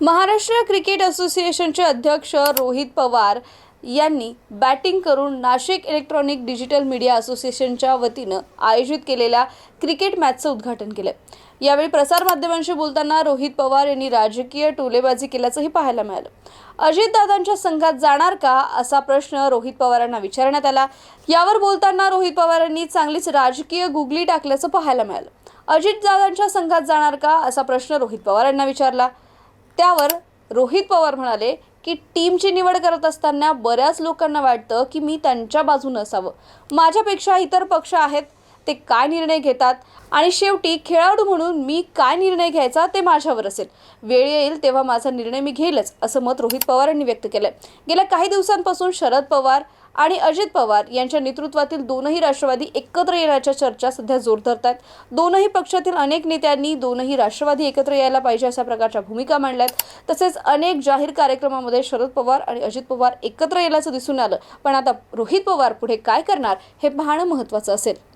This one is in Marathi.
महाराष्ट्र क्रिकेट असोसिएशनचे अध्यक्ष रोहित पवार यांनी बॅटिंग करून नाशिक इलेक्ट्रॉनिक डिजिटल मीडिया असोसिएशनच्या वतीनं आयोजित केलेल्या क्रिकेट मॅचचं उद्घाटन केलं। यावेळी प्रसारमाध्यमांशी बोलताना रोहित पवार यांनी राजकीय टोलेबाजी केल्याचंही पाहायला मिळालं। अजितदादांच्या संघात जाणार का असा प्रश्न रोहित पवारांना विचारण्यात आला। यावर बोलताना रोहित पवारांनी चांगलीच राजकीय गुगली टाकल्याचं पाहायला मिळालं। अजितदादांच्या संघात जाणार का असा प्रश्न रोहित पवारांना विचारला। त्यावर रोहित पवार म्हणाले की टीमची निवड करत असताना बऱ्याच लोकांना वाटतं की मी त्यांच्या बाजूने असावं, माझ्यापेक्षा इतर पक्ष आहेत ते काय निर्णय घेतात आणि शेवटी खेळाडू म्हणून मी काय निर्णय घ्यायचा ते माझ्यावर असेल, वेळ येईल तेव्हा माझा निर्णय मी घेईलच असं मत रोहित पवार यांनी व्यक्त केलंय। गेल्या काही दिवसांपासून शरद पवार आणि अजित पवार यांच्या नेतृत्वातील दोनही राष्ट्रवादी एकत्र येण्याच्या चर्चा सध्या जोर धरत आहेत। दोनही पक्षातील अनेक नेत्यांनी दोनही राष्ट्रवादी एकत्र यायला पाहिजे अशा प्रकारच्या भूमिका मांडल्यात। तसेच अनेक जाहीर कार्यक्रमामध्ये शरद पवार आणि अजित पवार एकत्र येण्याचं दिसून आलं। पण आता रोहित पवार पुढे काय करणार हे पाहणं महत्त्वाचं असेल।